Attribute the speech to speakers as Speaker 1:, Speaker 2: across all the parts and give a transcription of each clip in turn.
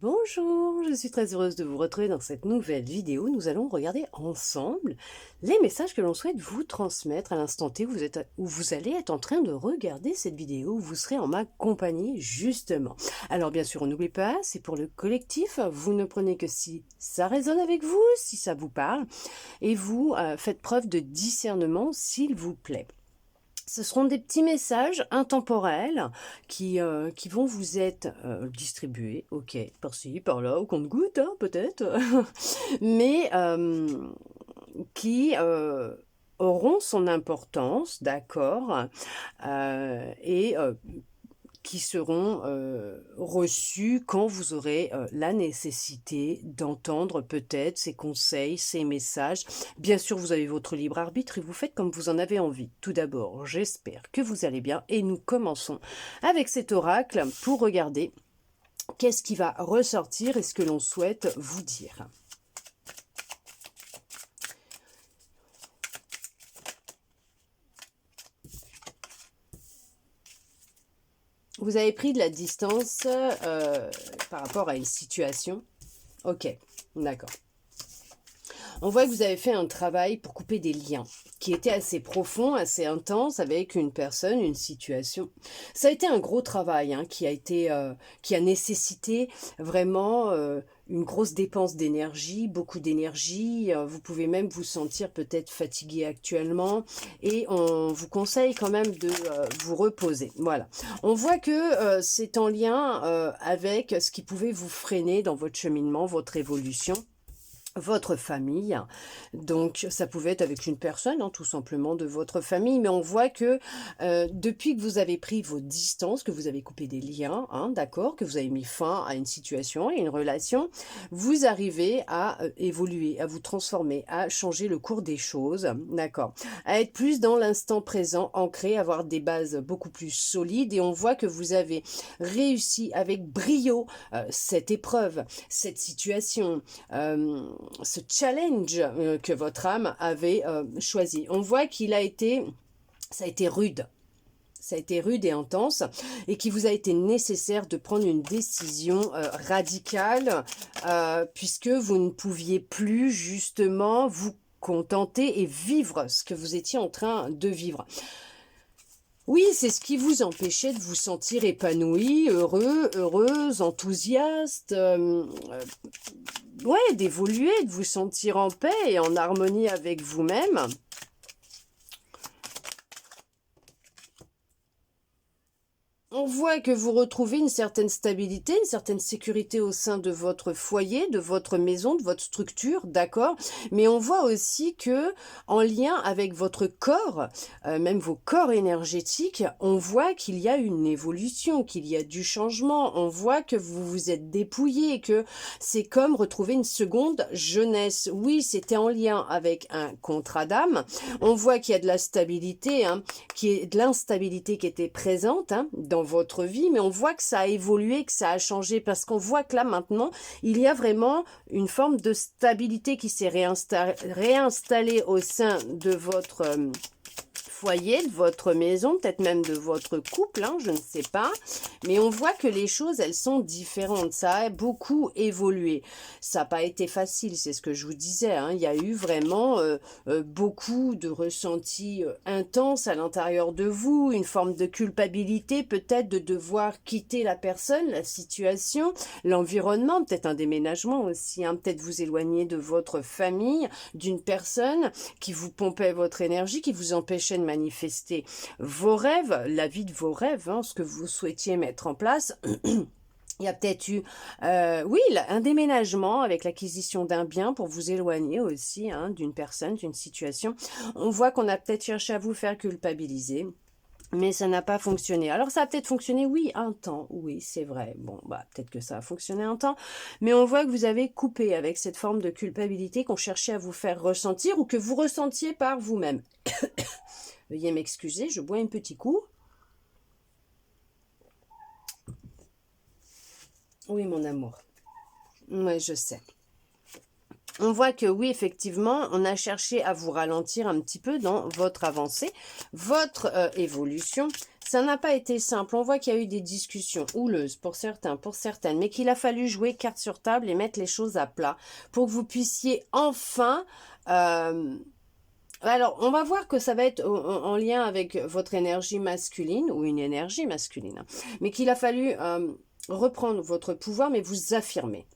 Speaker 1: Bonjour, je suis très heureuse de vous retrouver dans cette nouvelle vidéo. Nous allons regarder ensemble les messages que l'on souhaite vous transmettre à l'instant T où vous allez être en train de regarder cette vidéo, où vous serez en ma compagnie justement. Alors bien sûr, n'oubliez pas, c'est pour le collectif, vous ne prenez que si ça résonne avec vous, si ça vous parle, et vous faites preuve de discernement s'il vous plaît. Ce seront des petits messages intemporels qui vont vous être distribués, ok, par-ci, par-là, au compte-gouttes, hein, peut-être, mais qui auront son importance, d'accord, et qui seront reçus quand vous aurez la nécessité d'entendre peut-être ces conseils, ces messages. Bien sûr, vous avez votre libre arbitre et vous faites comme vous en avez envie. Tout d'abord, j'espère que vous allez bien et nous commençons avec cet oracle pour regarder qu'est-ce qui va ressortir et ce que l'on souhaite vous dire. Vous avez pris de la distance par rapport à une situation. Ok, d'accord. On voit que vous avez fait un travail pour couper des liens qui était assez profond, assez intense avec une personne, une situation. Ça a été un gros travail hein, qui a nécessité vraiment une grosse dépense d'énergie, beaucoup d'énergie. Vous pouvez même vous sentir peut-être fatigué actuellement et on vous conseille quand même de vous reposer. Voilà. On voit que c'est en lien avec ce qui pouvait vous freiner dans votre cheminement, votre évolution, votre famille. Donc ça pouvait être avec une personne, hein, tout simplement de votre famille, mais on voit que depuis que vous avez pris vos distances, que vous avez coupé des liens, hein, d'accord, que vous avez mis fin à une situation et une relation, vous arrivez à évoluer, à vous transformer, à changer le cours des choses, d'accord, à être plus dans l'instant présent, ancré, avoir des bases beaucoup plus solides, et on voit que vous avez réussi avec brio cette épreuve, cette situation, ce challenge que votre âme avait choisi. On voit ça a été rude. Ça a été rude et intense et qu'il vous a été nécessaire de prendre une décision radicale puisque vous ne pouviez plus justement vous contenter et vivre ce que vous étiez en train de vivre. Oui, c'est ce qui vous empêchait de vous sentir épanoui, heureux, heureuse, enthousiaste, ouais, d'évoluer, de vous sentir en paix et en harmonie avec vous-même. On voit que vous retrouvez une certaine stabilité, une certaine sécurité au sein de votre foyer, de votre maison, de votre structure, d'accord? Mais on voit aussi que, en lien avec votre corps, même vos corps énergétiques, on voit qu'il y a une évolution, qu'il y a du changement. On voit que vous vous êtes dépouillé, que c'est comme retrouver une seconde jeunesse. Oui, c'était en lien avec un contrat d'âme. On voit qu'il y a de la stabilité, hein, qui est de l'instabilité qui était présente hein, dans votre vie, mais on voit que ça a évolué, que ça a changé, parce qu'on voit que là maintenant, il y a vraiment une forme de stabilité qui s'est réinstallée au sein de votre foyer, de votre maison, peut-être même de votre couple, hein, je ne sais pas. Mais on voit que les choses, elles sont différentes. Ça a beaucoup évolué. Ça n'a pas été facile, c'est ce que je vous disais. Hein. Il y a eu vraiment beaucoup de ressentis intenses à l'intérieur de vous, une forme de culpabilité, peut-être de devoir quitter la personne, la situation, l'environnement, peut-être un déménagement aussi, hein, peut-être vous éloigner de votre famille, d'une personne qui vous pompait votre énergie, qui vous empêchait de manifester vos rêves, la vie de vos rêves, hein, ce que vous souhaitiez mettre en place. Il y a peut-être eu, oui, un déménagement avec l'acquisition d'un bien pour vous éloigner aussi hein, d'une personne, d'une situation. On voit qu'on a peut-être cherché à vous faire culpabiliser. Mais ça n'a pas fonctionné. Alors ça a peut-être fonctionné, oui, un temps. Oui, c'est vrai. Bon, bah peut-être que ça a fonctionné un temps. Mais on voit que vous avez coupé avec cette forme de culpabilité qu'on cherchait à vous faire ressentir ou que vous ressentiez par vous-même. Veuillez m'excuser, je bois un petit coup. Oui, mon amour. Oui, je sais. On voit que oui, effectivement, on a cherché à vous ralentir un petit peu dans votre avancée, votre évolution. Ça n'a pas été simple. On voit qu'il y a eu des discussions houleuses pour certains, pour certaines, mais qu'il a fallu jouer carte sur table et mettre les choses à plat pour que vous puissiez enfin... alors, on va voir que ça va être en lien avec votre énergie masculine, ou une énergie masculine, hein, mais qu'il a fallu reprendre votre pouvoir, mais vous affirmer.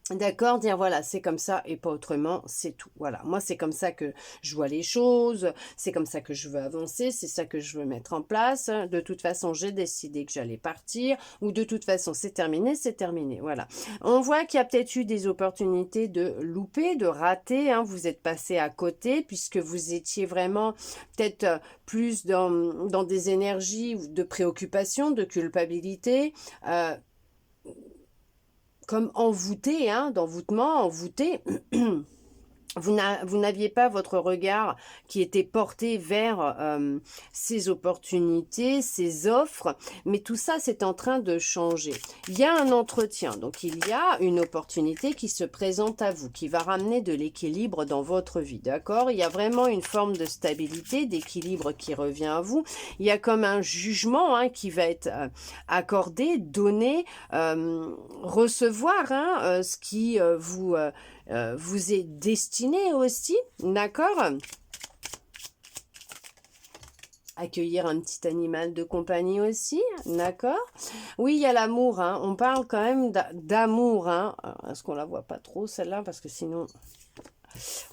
Speaker 1: D'accord, dire voilà, c'est comme ça et pas autrement, c'est tout. Voilà, moi c'est comme ça que je vois les choses, c'est comme ça que je veux avancer, c'est ça que je veux mettre en place. De toute façon, j'ai décidé que j'allais partir, ou de toute façon, c'est terminé, c'est terminé. Voilà. On voit qu'il y a peut-être eu des opportunités de louper, de rater, hein. Vous êtes passé à côté puisque vous étiez vraiment peut-être plus dans des énergies de préoccupation, de culpabilité. Comme envoûté, hein, d'envoûtement, envoûté. Vous n'aviez pas votre regard qui était porté vers ces opportunités, ces offres, mais tout ça, c'est en train de changer. Il y a un entretien, donc il y a une opportunité qui se présente à vous, qui va ramener de l'équilibre dans votre vie, d'accord? Il y a vraiment une forme de stabilité, d'équilibre qui revient à vous. Il y a comme un jugement hein, qui va être accordé, donné, recevoir hein, ce qui vous est destiné aussi, d'accord? Accueillir un petit animal de compagnie aussi, d'accord? Oui, il y a l'amour, hein. On parle quand même d'amour, hein. Est-ce qu'on la voit pas trop celle-là? Parce que sinon,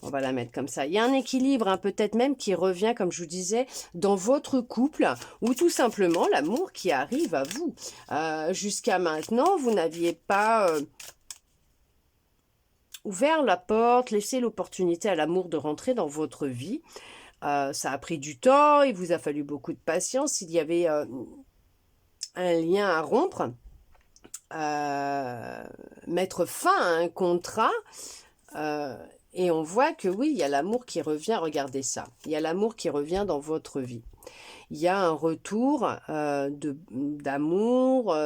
Speaker 1: on va la mettre comme ça. Il y a un équilibre, hein, peut-être même qui revient, comme je vous disais, dans votre couple, ou tout simplement l'amour qui arrive à vous. Jusqu'à maintenant, vous n'aviez pas... ouvert la porte, laissé l'opportunité à l'amour de rentrer dans votre vie. Ça a pris du temps, il vous a fallu beaucoup de patience, il y avait un lien à rompre, mettre fin à un contrat, et on voit que oui, il y a l'amour qui revient, regardez ça, il y a l'amour qui revient dans votre vie. Il y a un retour d'amour,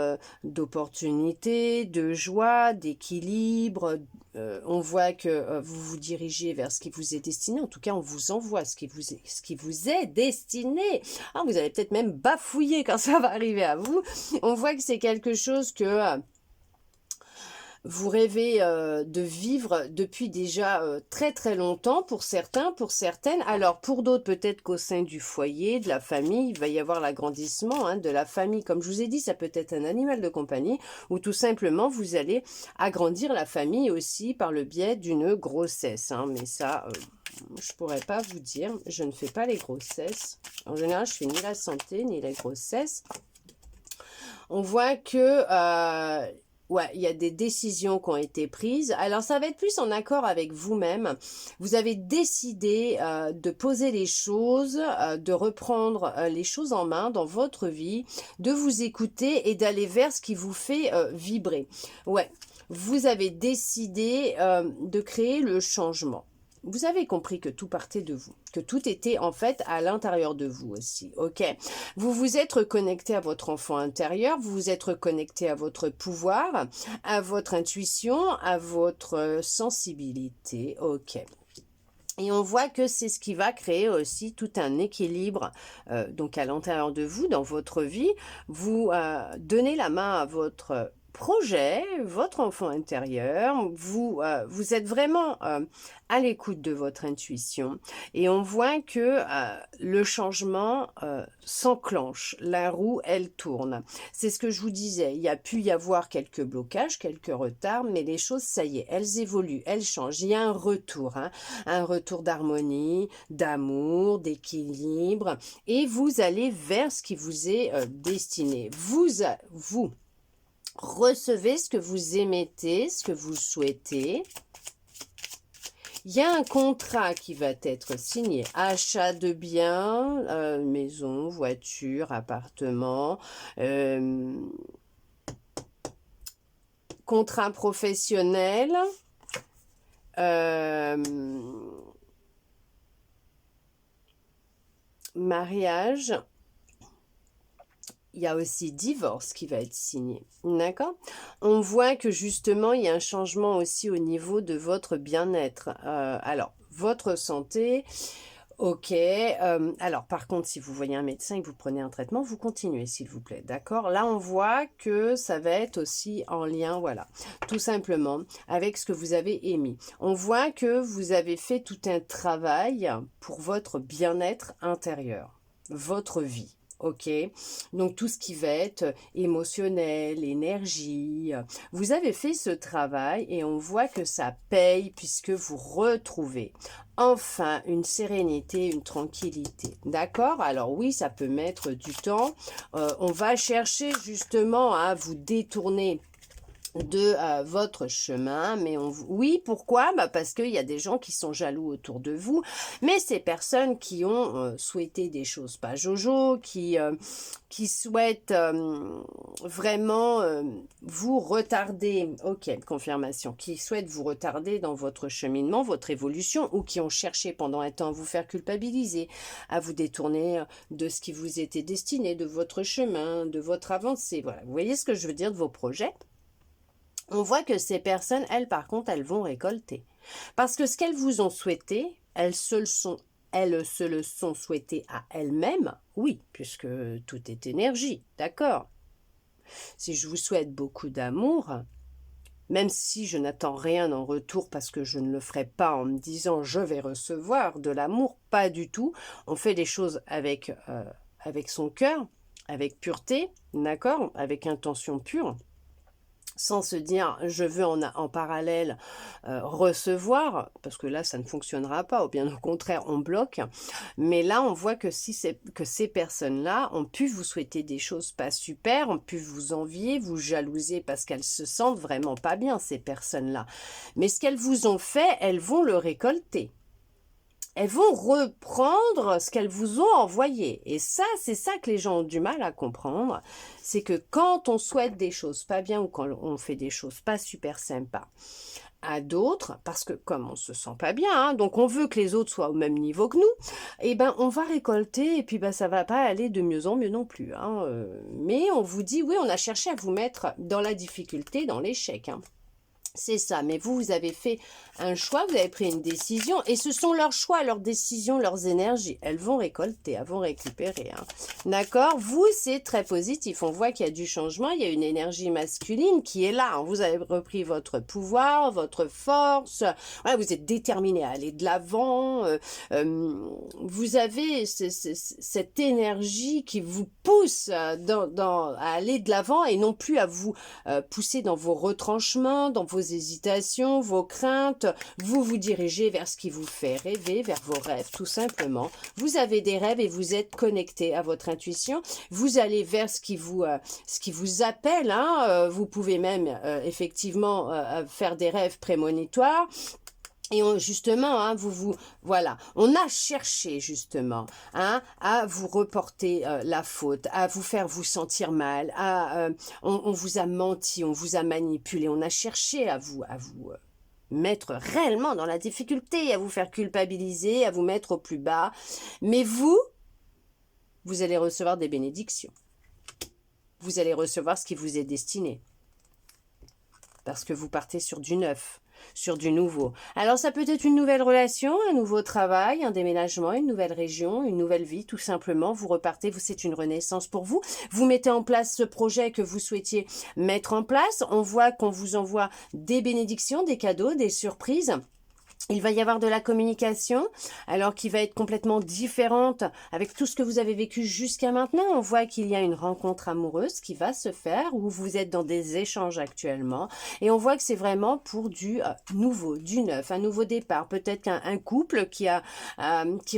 Speaker 1: d'opportunité, de joie, d'équilibre. On voit que vous vous dirigez vers ce qui vous est destiné. En tout cas, on vous envoie ce qui vous est destiné. Ah, vous allez peut-être même bafouiller quand ça va arriver à vous. On voit que c'est quelque chose que... vous rêvez de vivre depuis déjà très très longtemps pour certains, pour certaines. Alors pour d'autres, peut-être qu'au sein du foyer, de la famille, il va y avoir l'agrandissement hein, de la famille. Comme je vous ai dit, ça peut être un animal de compagnie ou tout simplement vous allez agrandir la famille aussi par le biais d'une grossesse. Hein. Mais ça, je pourrais pas vous dire. Je ne fais pas les grossesses. En général, je fais ni la santé ni les grossesses. On voit que... ouais, il y a des décisions qui ont été prises. Alors, ça va être plus en accord avec vous-même. Vous avez décidé de poser les choses, de reprendre les choses en main dans votre vie, de vous écouter et d'aller vers ce qui vous fait vibrer. Ouais, vous avez décidé de créer le changement. Vous avez compris que tout partait de vous, que tout était en fait à l'intérieur de vous aussi, ok? Vous vous êtes reconnecté à votre enfant intérieur, vous vous êtes reconnecté à votre pouvoir, à votre intuition, à votre sensibilité, ok? Et on voit que c'est ce qui va créer aussi tout un équilibre donc à l'intérieur de vous, dans votre vie. Vous donnez la main à votre projet, votre enfant intérieur. Vous êtes vraiment à l'écoute de votre intuition. Et on voit que le changement s'enclenche. La roue, elle tourne. C'est ce que je vous disais. Il y a pu y avoir quelques blocages, quelques retards, mais les choses, ça y est, elles évoluent, elles changent. Il y a un retour, hein, un retour d'harmonie, d'amour, d'équilibre, et vous allez vers ce qui vous est destiné. Vous recevez ce que vous émettez, ce que vous souhaitez. Il y a un contrat qui va être signé. Achat de biens, maison, voiture, appartement, contrat professionnel, mariage, il y a aussi divorce qui va être signé, d'accord? On voit que justement, il y a un changement aussi au niveau de votre bien-être. Alors, votre santé, ok. Alors, par contre, si vous voyez un médecin et que vous prenez un traitement, vous continuez, s'il vous plaît, d'accord? Là, on voit que ça va être aussi en lien, voilà, tout simplement, avec ce que vous avez émis. On voit que vous avez fait tout un travail pour votre bien-être intérieur, votre vie. Ok, donc tout ce qui va être émotionnel, énergie, vous avez fait ce travail et on voit que ça paye puisque vous retrouvez enfin une sérénité, une tranquillité. D'accord? Alors oui, ça peut mettre du temps. On va chercher justement à vous détourner de votre chemin, mais oui, pourquoi? Bah parce qu'il y a des gens qui sont jaloux autour de vous, mais ces personnes qui ont souhaité des choses pas jojo, qui souhaitent vraiment vous retarder, ok, confirmation, qui souhaitent vous retarder dans votre cheminement, votre évolution, ou qui ont cherché pendant un temps à vous faire culpabiliser, à vous détourner de ce qui vous était destiné, de votre chemin, de votre avancée. Voilà, vous voyez ce que je veux dire de vos projets? On voit que ces personnes, elles, par contre, elles vont récolter. Parce que ce qu'elles vous ont souhaité, elles se le sont souhaité à elles-mêmes, oui, puisque tout est énergie, d'accord. Si je vous souhaite beaucoup d'amour, même si je n'attends rien en retour parce que je ne le ferai pas en me disant je vais recevoir de l'amour, pas du tout. On fait des choses avec son cœur, avec pureté, d'accord, avec intention pure, sans se dire je veux en parallèle recevoir, parce que là ça ne fonctionnera pas, ou bien au contraire on bloque. Mais là on voit que que ces personnes-là ont pu vous souhaiter des choses pas super, ont pu vous envier, vous jalouser parce qu'elles se sentent vraiment pas bien, ces personnes-là. Mais ce qu'elles vous ont fait, elles vont le récolter. Elles vont reprendre ce qu'elles vous ont envoyé. Et ça, c'est ça que les gens ont du mal à comprendre. C'est que quand on souhaite des choses pas bien ou quand on fait des choses pas super sympas à d'autres, parce que comme on se sent pas bien, hein, donc on veut que les autres soient au même niveau que nous, et ben on va récolter et puis ben ça va pas aller de mieux en mieux non plus. Hein, mais on vous dit, oui, on a cherché à vous mettre dans la difficulté, dans l'échec. Hein. C'est ça, mais vous avez fait un choix, vous avez pris une décision, et ce sont leurs choix, leurs décisions, leurs énergies. Elles vont récolter, elles vont récupérer. Hein. D'accord? Vous, c'est très positif. On voit qu'il y a du changement, il y a une énergie masculine qui est là. Hein. Vous avez repris votre pouvoir, votre force. Voilà, vous êtes déterminé à aller de l'avant. Vous avez cette énergie qui vous pousse à aller de l'avant et non plus à vous pousser dans vos retranchements, dans vos hésitations, vos craintes, vous vous dirigez vers ce qui vous fait rêver, vers vos rêves, tout simplement. Vous avez des rêves et vous êtes connecté à votre intuition. Vous allez vers ce qui vous appelle. Hein. Vous pouvez même effectivement faire des rêves prémonitoires. Et justement, hein, voilà, on a cherché justement hein, à vous reporter la faute, à vous faire vous sentir mal, on vous a menti, on vous a manipulé, on a cherché à vous mettre réellement dans la difficulté, à vous faire culpabiliser, à vous mettre au plus bas. Mais vous allez recevoir des bénédictions. Vous allez recevoir ce qui vous est destiné. Parce que vous partez sur du neuf. Sur du nouveau. Alors ça peut être une nouvelle relation, un nouveau travail, un déménagement, une nouvelle région, une nouvelle vie, tout simplement. Vous repartez, c'est une renaissance pour vous. Vous mettez en place ce projet que vous souhaitiez mettre en place. On voit qu'on vous envoie des bénédictions, des cadeaux, des surprises. Il va y avoir de la communication, alors qui va être complètement différente avec tout ce que vous avez vécu jusqu'à maintenant. On voit qu'il y a une rencontre amoureuse qui va se faire, où vous êtes dans des échanges actuellement. Et on voit que c'est vraiment pour du nouveau, du neuf, un nouveau départ. Peut-être qu'un couple qui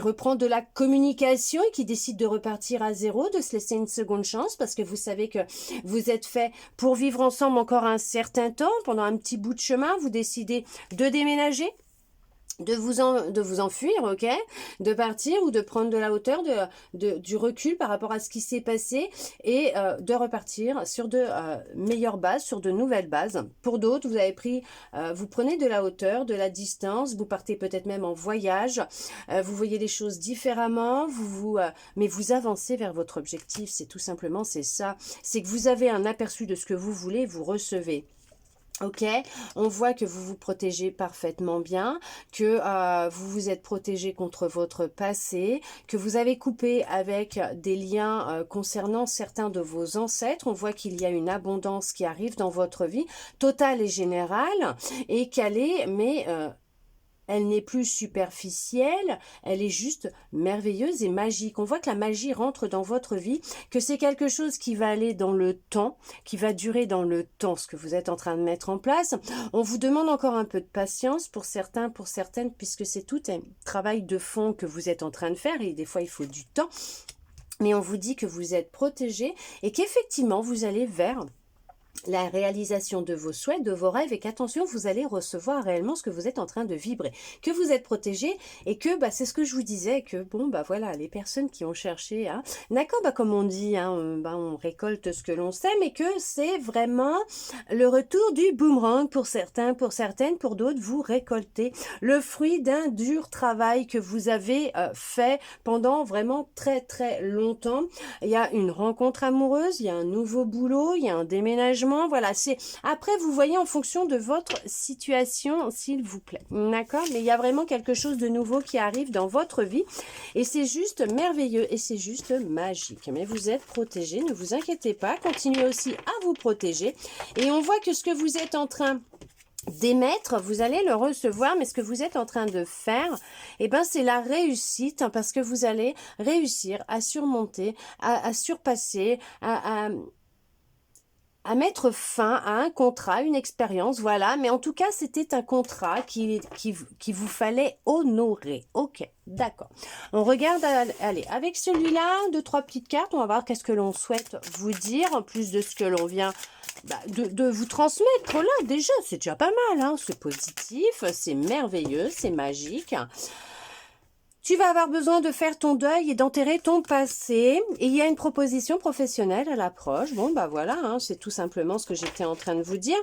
Speaker 1: reprend de la communication et qui décide de repartir à zéro, de se laisser une seconde chance, parce que vous savez que vous êtes fait pour vivre ensemble encore un certain temps. Pendant un petit bout de chemin, vous décidez de déménager. de vous enfuir, ok, de partir ou de prendre de la hauteur, du recul par rapport à ce qui s'est passé et de repartir sur de meilleures bases, sur de nouvelles bases. Pour d'autres, vous avez pris, vous prenez de la hauteur, de la distance, vous partez peut-être même en voyage, vous voyez les choses différemment, mais vous avancez vers votre objectif. C'est tout simplement, c'est ça. C'est que vous avez un aperçu de ce que vous voulez, vous recevez. Ok, on voit que vous vous protégez parfaitement bien, que vous vous êtes protégé contre votre passé, que vous avez coupé avec des liens concernant certains de vos ancêtres. On voit qu'il y a une abondance qui arrive dans votre vie, totale et générale, et qu'elle est, mais elle n'est plus superficielle, elle est juste merveilleuse et magique. On voit que la magie rentre dans votre vie, que c'est quelque chose qui va aller dans le temps, qui va durer dans le temps, ce que vous êtes en train de mettre en place. On vous demande encore un peu de patience pour certains, pour certaines, puisque c'est tout un travail de fond que vous êtes en train de faire et des fois il faut du temps. Mais on vous dit que vous êtes protégé et qu'effectivement vous allez vers la réalisation de vos souhaits, de vos rêves et qu'attention, vous allez recevoir réellement ce que vous êtes en train de vibrer, que vous êtes protégé et que c'est ce que je vous disais, que bon voilà, les personnes qui ont cherché, d'accord, comme on dit, on récolte ce que l'on sème et que c'est vraiment le retour du boomerang pour certains, pour certaines, pour d'autres, vous récoltez le fruit d'un dur travail que vous avez fait pendant vraiment très très longtemps. Il y a une rencontre amoureuse, il y a un nouveau boulot, il y a un déménagement. Voilà, c'est après vous voyez en fonction de votre situation, s'il vous plaît, d'accord, mais il y a vraiment quelque chose de nouveau qui arrive dans votre vie et c'est juste merveilleux et c'est juste magique. Mais vous êtes protégé, ne vous inquiétez pas, continuez aussi à vous protéger et on voit que ce que vous êtes en train d'émettre, vous allez le recevoir, mais ce que vous êtes en train de faire, c'est la réussite, parce que vous allez réussir à surmonter, à surpasser, à mettre fin à un contrat, une expérience, voilà. Mais en tout cas, c'était un contrat qui vous fallait honorer. Ok, d'accord. On regarde, allez, avec celui-là, 2-3 petites cartes, on va voir qu'est-ce que l'on souhaite vous dire, en plus de ce que l'on vient de vous transmettre. Là, déjà, c'est déjà pas mal, c'est positif, c'est merveilleux, c'est magique. Tu vas avoir besoin de faire ton deuil et d'enterrer ton passé. Et il y a une proposition professionnelle à l'approche. Bon, voilà, c'est tout simplement ce que j'étais en train de vous dire.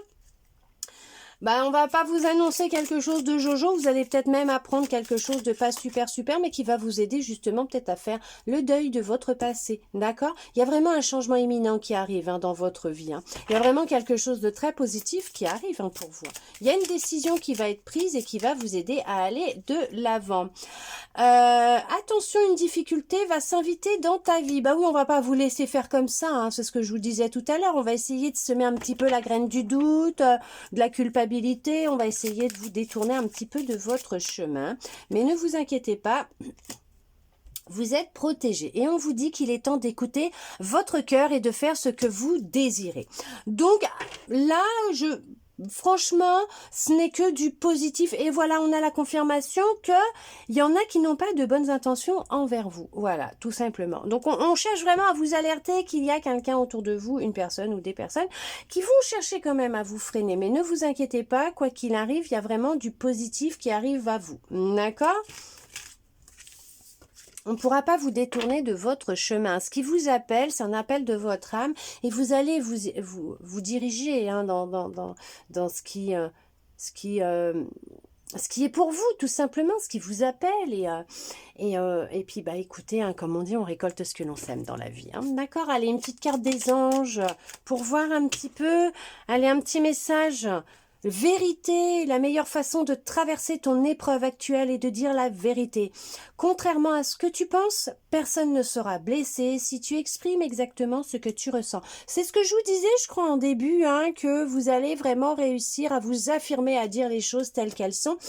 Speaker 1: On va pas vous annoncer quelque chose de jojo, vous allez peut-être même apprendre quelque chose de pas super, mais qui va vous aider justement peut-être à faire le deuil de votre passé, d'accord? Il y a vraiment un changement imminent qui arrive dans votre vie. Il y a vraiment quelque chose de très positif qui arrive pour vous. Il y a une décision qui va être prise et qui va vous aider à aller de l'avant. Attention, une difficulté va s'inviter dans ta vie. Oui, on va pas vous laisser faire comme ça, c'est ce que je vous disais tout à l'heure. On va essayer de semer un petit peu la graine du doute, de la culpabilité. On va essayer de vous détourner un petit peu de votre chemin. Mais ne vous inquiétez pas. Vous êtes protégé et on vous dit qu'il est temps d'écouter votre cœur et de faire ce que vous désirez. Donc là, franchement, ce n'est que du positif. Et voilà, on a la confirmation qu'il y en a qui n'ont pas de bonnes intentions envers vous. Voilà, tout simplement. Donc, on cherche vraiment à vous alerter qu'il y a quelqu'un autour de vous, une personne ou des personnes, qui vont chercher quand même à vous freiner. Mais ne vous inquiétez pas, quoi qu'il arrive, il y a vraiment du positif qui arrive à vous. D'accord ? On ne pourra pas vous détourner de votre chemin. Ce qui vous appelle, c'est un appel de votre âme et vous allez vous diriger dans ce qui est pour vous, tout simplement, ce qui vous appelle. Et puis, écoutez, comme on dit, on récolte ce que l'on sème dans la vie. D'accord? Allez, une petite carte des anges pour voir un petit peu. Allez, un petit message. Vérité, la meilleure façon de traverser ton épreuve actuelle est de dire la vérité. Contrairement à ce que tu penses, personne ne sera blessé si tu exprimes exactement ce que tu ressens. C'est ce que je vous disais, je crois, en début, que vous allez vraiment réussir à vous affirmer, à dire les choses telles qu'elles sont.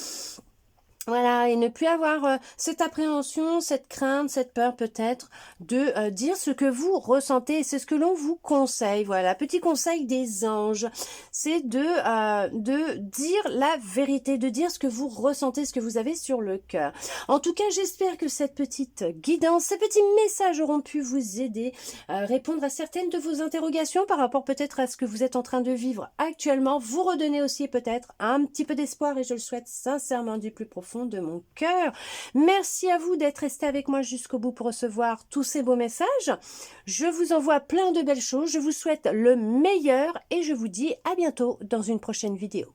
Speaker 1: Voilà, et ne plus avoir cette appréhension, cette crainte, cette peur peut-être de dire ce que vous ressentez. C'est ce que l'on vous conseille. Voilà, petit conseil des anges, c'est de dire la vérité, de dire ce que vous ressentez, ce que vous avez sur le cœur. En tout cas, j'espère que cette petite guidance, ces petits messages auront pu vous aider à répondre à certaines de vos interrogations par rapport peut-être à ce que vous êtes en train de vivre actuellement. Vous redonner aussi peut-être un petit peu d'espoir et je le souhaite sincèrement du plus profond fond de mon cœur. Merci à vous d'être resté avec moi jusqu'au bout pour recevoir tous ces beaux messages. Je vous envoie plein de belles choses. Je vous souhaite le meilleur et je vous dis à bientôt dans une prochaine vidéo.